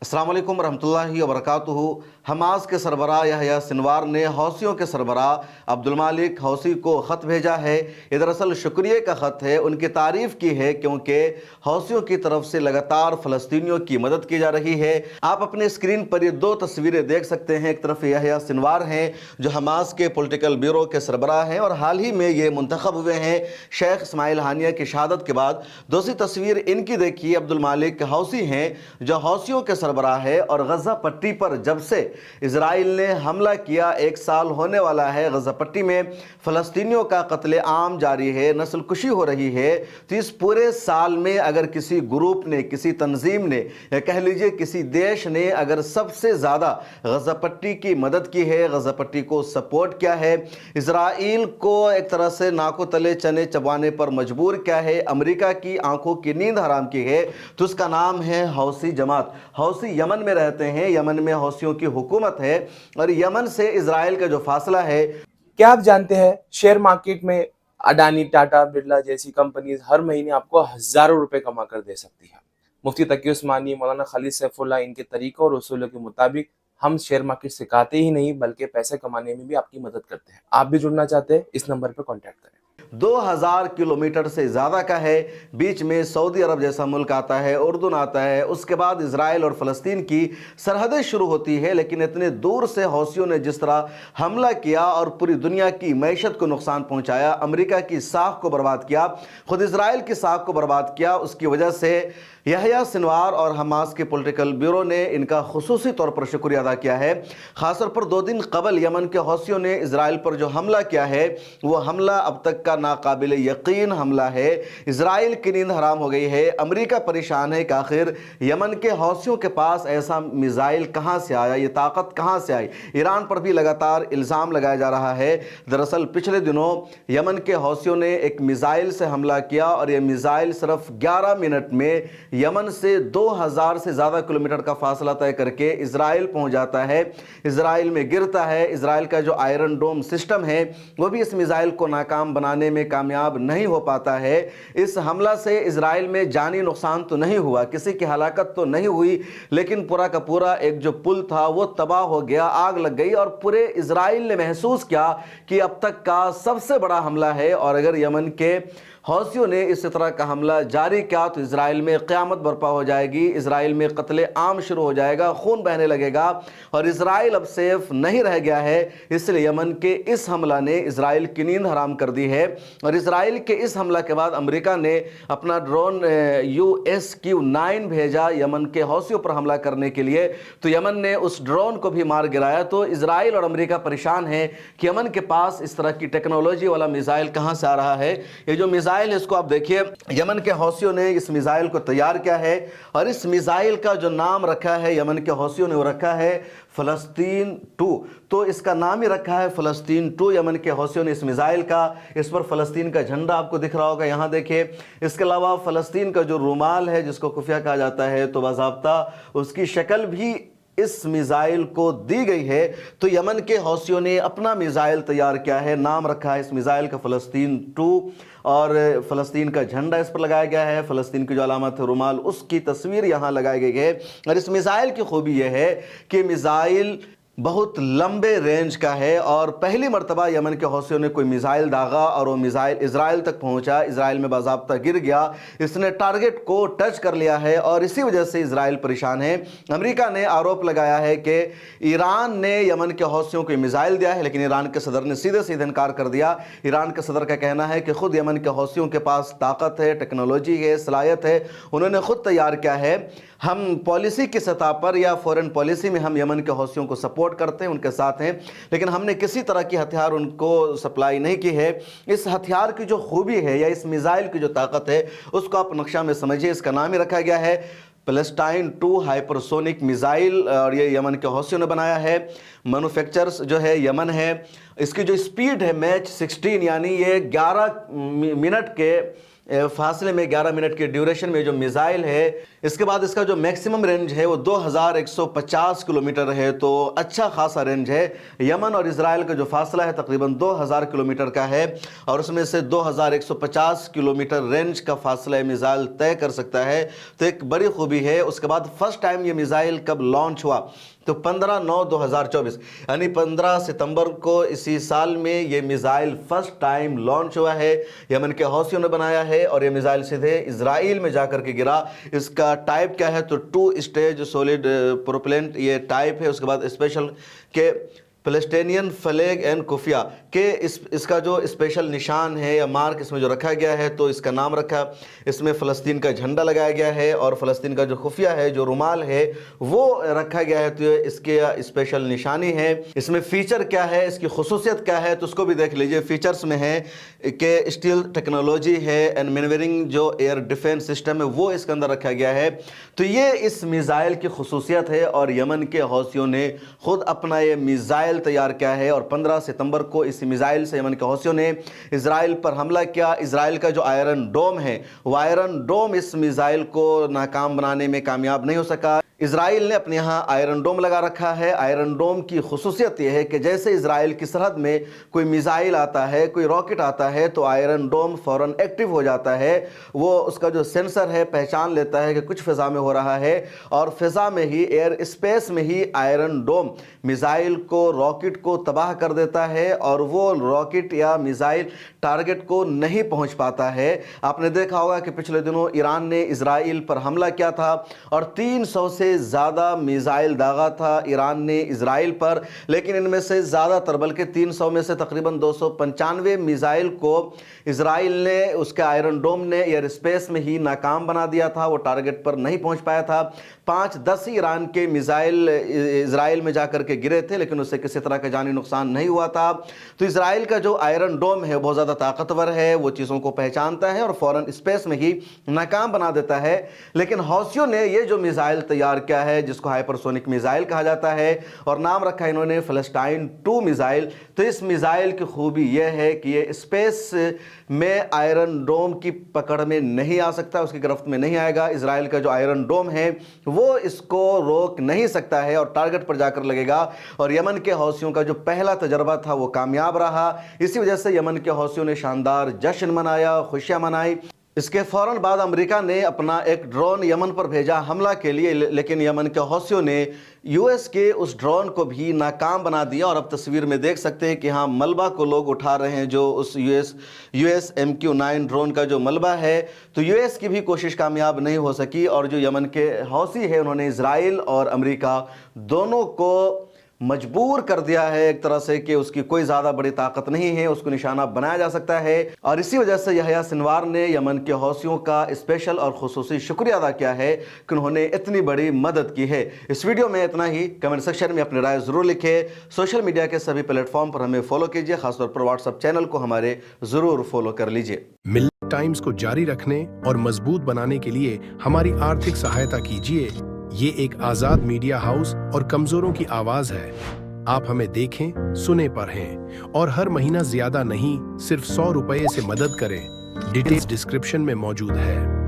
अस्सलाम वालेकुम रहमतुल्लाहि व बरकातुहू। हमास के सरबराह यहया सिनवार ने हौसियों के सरबराह अब्दुल मालिक हौसी को ख़त भेजा है। ये दरअसल शुक्रिया का ख़त है, उनकी तारीफ़ की है क्योंकि हौसियों की तरफ से लगातार फ़लस्तीनियों की मदद की जा रही है। आप अपने स्क्रीन पर ये दो तस्वीरें देख सकते हैं। एक तरफ यहया सिनवार हैं जो हमास के पॉलिटिकल ब्यूरो के सरबराह हैं और हाल ही में ये मुंतखब हुए हैं शेख इस्माइल हानिया की शहादत के बाद। दूसरी तस्वीर इनकी देखिए, अब्दुल मालिक हौसी हैं जो हौसियों के सरबराह है और गज़ा पट्टी पर जब से इजराइल ने हमला किया 1 साल होने वाला है। गज़ा पट्टी में फ़लस्तीनियों का कत्ले आम जारी है, नस्ल कुशी हो रही है। तो इस पूरे साल में अगर किसी ग्रुप ने, किसी तंजीम ने या कह लीजिए किसी देश ने अगर सबसे ज़्यादा गज़ा पट्टी की मदद की है, गज़ा पट्टी को सपोर्ट किया है, इजराइल को एक तरह से नाकों तले चने चबाने पर मजबूर किया है, अमेरिका की आंखों की नींद हराम की है, तो उसका नाम है हौसी जमात। हौसी यमन में रहते हैं, यमन में हौसियों की हुकूमत है और यमन से इजराइल का जो फासला है। क्या आप जानते हैं शेयर मार्केट में अडानी, टाटा, बिरला जैसी कंपनीज हर महीने आपको हजारों रुपए कमा कर दे सकती है। मुफ्ती तकी उस्मानी, मौलाना खालिद सैफुल्लाह, इनके तरीकों और उसूलों के मुताबिक हम शेयर मार्केट सिखाते ही नहीं बल्कि पैसे कमाने में भी आपकी मदद करते हैं। आप भी जुड़ना चाहते हैं, इस नंबर पर कॉन्टैक्ट करें। 2000 किलोमीटर से ज़्यादा का है, बीच में सऊदी अरब जैसा मुल्क आता है, उर्दून आता है, उसके बाद इजराइल और फ़लस्तीन की सरहदें शुरू होती है। लेकिन इतने दूर से हौसियों ने जिस तरह हमला किया और पूरी दुनिया की मैशत को नुकसान पहुंचाया, अमेरिका की साख को बर्बाद किया, खुद इजराइल की साख को बर्बाद किया, उसकी वजह से यहया सिनवार और हमास के पॉलिटिकल ब्यूरो ने इनका खुसूसी तौर पर शुक्रिया अदा किया है। ख़ासतौर पर 2 दिन कबल यमन के हौसियों ने इजराइल पर जो हमला किया है वो हमला अब तक का नाकाबिल यकीन हमला है। इजराइल की नींद हराम हो गई है, अमेरिका परेशान है कि आखिर यमन के हौसियों के पास ऐसा मिसाइल कहाँ से आया, ये ताकत कहाँ से आई। ईरान पर भी लगातार इल्ज़ाम लगाया जा रहा है। दरअसल पिछले दिनों यमन के हौसियों ने एक मिसाइल से हमला किया और ये मिसाइल सिर्फ 11 मिनट में यमन से 2000 से ज़्यादा किलोमीटर का फासला तय करके इजराइल पहुंच जाता है, इजराइल में गिरता है। इजराइल का जो आयरन डोम सिस्टम है वो भी इस मिसाइल को नाकाम बनाने में कामयाब नहीं हो पाता है। इस हमला से इजराइल में जानी नुकसान तो नहीं हुआ, किसी की हलाकत तो नहीं हुई, लेकिन पूरा का पूरा एक जो पुल था वो तबाह हो गया, आग लग गई और पूरे इजराइल ने महसूस किया कि अब तक का सबसे बड़ा हमला है। और अगर यमन के हौसियों ने इस तरह का हमला जारी किया तो इजराइल में क़यामत बर्पा हो जाएगी, इजराइल में कत्ले आम शुरू हो जाएगा, खून बहने लगेगा और इजराइल अब सेफ नहीं रह गया है। इसलिए यमन के इस हमला ने इजराइल की नींद हराम कर दी है। और इजराइल के इस हमला के बाद अमेरिका ने अपना ड्रोन USQ-9 भेजा यमन के हौसियों पर हमला करने के लिए, तो यमन ने उस ड्रोन को भी मार गिराया। तो इजराइल और अमेरिका परेशान है कि यमन के पास इस तरह की टेक्नोलॉजी वाला मिसाइल कहाँ से आ रहा है। ये जो मिसाइल है इसको आप देखिए, यमन के हौसियों ने इस मिसाइल को तैयार किया है और इस मिसाइल का जो नाम रखा है यमन के हौसियों ने वो रखा है फ़लस्तीन 2। तो इसका नाम ही रखा है फ़लस्तीन 2 यमन के हौसियों ने इस मिसाइल का। इस पर फ़लस्तीन का झंडा आपको दिख रहा होगा, यहाँ देखिए। इसके अलावा फ़लस्तीन का जो रुमाल है जिसको कुफिया कहा जाता है, तो बाज़ाब्ता उसकी शक्ल भी इस मिसाइल को दी गई है। तो यमन के हौसियों ने अपना मिसाइल तैयार किया है, नाम रखा है इस मिसाइल का फ़लस्तीन 2 और फ़लस्तीन का झंडा इस पर लगाया गया है। फ़लस्तीन की जो अलामत है रुमाल, उसकी तस्वीर यहाँ लगाई गई है। और इस मिसाइल की खूबी यह है कि मिसाइल बहुत लंबे रेंज का है और पहली मर्तबा यमन के हौसियों ने कोई मिसाइल दागा और वो मिसाइल इजराइल तक पहुंचा, इजराइल में बाज़ाब्ता गिर गया, इसने टारगेट को टच कर लिया है और इसी वजह से इजराइल परेशान है। अमेरिका ने आरोप लगाया है कि ईरान ने यमन के हौसियों को मिसाइल दिया है, लेकिन ईरान के सदर ने सीधे सीधे इनकार कर दिया। ईरान के सदर का कहना है कि खुद यमन के हौसियों के पास ताकत है, टेक्नोलॉजी है, सलाहियत है, उन्होंने खुद तैयार किया है। हम पॉलिसी की सतह पर या फॉरेन पॉलिसी में हम यमन के हौसियों को सपोर्ट करते हैं, उनके साथ हैं, लेकिन हमने किसी तरह की हथियार उनको सप्लाई नहीं की है। इस हथियार की जो खूबी है या इस मिसाइल की जो ताकत है उसको आप नक्शा में समझिए। इसका नाम ही रखा गया है पैलेस्टाइन 2 हाइपरसोनिक मिसाइल और ये यमन के हौसियों ने बनाया है। मैन्युफैक्चरर्स जो है यमन है। इसकी जो स्पीड है मैच 16, यानी ये 11 मिनट के फासले में 11 मिनट के ड्यूरेशन में जो मिसाइल है, इसके बाद इसका जो मैक्सिमम रेंज है वो 2150 किलोमीटर है, तो अच्छा खासा रेंज है। यमन और इजराइल का जो फासला है तकरीबन 2000 किलोमीटर का है और उसमें से 2150 किलोमीटर रेंज का फासला ये मिसाइल तय कर सकता है, तो एक बड़ी खूबी है। उसके बाद फर्स्ट टाइम ये मिसाइल कब लॉन्च हुआ, तो 15/9/2024 यानी 15 सितंबर को इसी साल में ये मिसाइल फर्स्ट टाइम लॉन्च हुआ है। यमन के हौसियों ने बनाया है और ये मिसाइल सीधे इजराइल में जाकर के गिरा। इसका टाइप क्या है, तो 2 स्टेज सॉलिड प्रोपेलेंट ये टाइप है। उसके बाद स्पेशल के पैलेस्टीनियन फ्लैग एंड खुफिया के इसका जो स्पेशल निशान है या मार्क इसमें जो रखा गया है, तो इसका नाम रखा, इसमें फ़लस्तीन का झंडा लगाया गया है और फ़लस्तीन का जो खुफिया है, जो रुमाल है, वो रखा गया है, तो ये इसके स्पेशल निशानी है। इसमें फ़ीचर क्या है, इसकी खुसूसियत क्या है, तो उसको भी देख लीजिए। फ़ीचर्स में है कि स्टील टेक्नोलॉजी है एंड मैन्यूवरिंग जो एयर डिफेंस सिस्टम है वो इसके अंदर रखा गया है। तो ये इस मिसाइल की खुसूसियत है और यमन के हौसियों ने खुद अपना ये मिसाइल तैयार किया है और 15 सितंबर को इस मिसाइल से यमन के हौसियों ने इजराइल पर हमला किया। इजराइल का जो आयरन डोम है, वो आयरन डोम इस मिसाइल को नाकाम बनाने में कामयाब नहीं हो सका। इजराइल ने अपने यहाँ आयरन डोम लगा रखा है। आयरन डोम की खुसूसियत यह है कि जैसे इजराइल की सरहद में कोई मिसाइल आता है, कोई रॉकेट आता है, तो आयरन डोम फ़ौरन एक्टिव हो जाता है। वो उसका जो सेंसर है पहचान लेता है कि कुछ फ़िज़ा में हो रहा है और फ़िज़ा में ही, एयर स्पेस में ही आयरन डोम मिसाइल को, रॉकेट को तबाह कर देता है और वो रॉकेट या मिसाइल टारगेट को नहीं पहुँच पाता है। आपने देखा होगा कि पिछले दिनों ईरान ने इजराइल पर हमला किया था और 300 से ज़्यादा मिसाइल दागा था ईरान ने इजराइल पर, लेकिन इनमें से ज़्यादातर, बल्कि 300 में से तकरीबन 295 मिसाइल को इजराइल ने, उसके आयरन डोम ने एयर स्पेस में ही नाकाम बना दिया था। वो टारगेट पर नहीं पहुंच पाया था। 5-10 ईरान के मिसाइल इजराइल में जाकर के गिरे थे, लेकिन उससे किसी तरह का जानी नुकसान नहीं हुआ था। तो इजराइल का जो आयरन डोम है बहुत ज़्यादा ताकतवर है, वो चीज़ों को पहचानता है और फ़ौरन स्पेस में ही नाकाम बना देता है। लेकिन हौसियों ने ये जो मिसाइल तैयार किया है, जिसको हाइपरसोनिक मिसाइल कहा जाता है और नाम रखा है इन्होंने फ़लस्टाइन 2 मिसाइल, तो इस मिसाइल की खूबी यह है कि ये स्पेस में आयरन डोम की पकड़ में नहीं आ सकता, उसकी गिरफ्त में नहीं आएगा। इजराइल का जो आयरन डोम है वो इसको रोक नहीं सकता है और टारगेट पर जाकर लगेगा। और यमन के हौसियों का जो पहला तजर्बा था वो कामयाब रहा। इसी वजह से यमन के हौसियों ने शानदार जश्न मनाया, खुशियां मनाई। इसके फ़ौरन बाद अमेरिका ने अपना एक ड्रोन यमन पर भेजा हमला के लिए, लेकिन यमन के हौसियों ने यूएस के उस ड्रोन को भी नाकाम बना दिया। और अब तस्वीर में देख सकते हैं कि हाँ, मलबा को लोग उठा रहे हैं, जो उस यूएस MQ-9 ड्रोन का जो मलबा है। तो यूएस की भी कोशिश कामयाब नहीं हो सकी और जो यमन के हौसी है उन्होंने इजराइल और अमेरिका दोनों को मजबूर कर दिया है एक तरह से कि उसकी कोई ज़्यादा बड़ी ताकत नहीं है, उसको निशाना बनाया जा सकता है। और इसी वजह से यहया सिनवार ने यमन के हौसियों का स्पेशल और खुसूसी शुक्रिया अदा किया है कि उन्होंने इतनी बड़ी मदद की है। इस वीडियो में इतना ही। कमेंट सेक्शन में अपनी राय ज़रूर लिखें। सोशल मीडिया के सभी प्लेटफॉर्म पर हमें फॉलो कीजिए, खासतौर पर व्हाट्सएप चैनल को हमारे ज़रूर फॉलो कर लीजिए। मिल्क टाइम्स को जारी रखने और मजबूत बनाने के लिए हमारी आर्थिक सहायता कीजिए। ये एक आजाद मीडिया हाउस और कमजोरों की आवाज है। आप हमें देखें, सुने, पढ़ें और हर महीना ज्यादा नहीं, सिर्फ 100 रुपये से मदद करें। डिटेल्स डिस्क्रिप्शन में मौजूद है।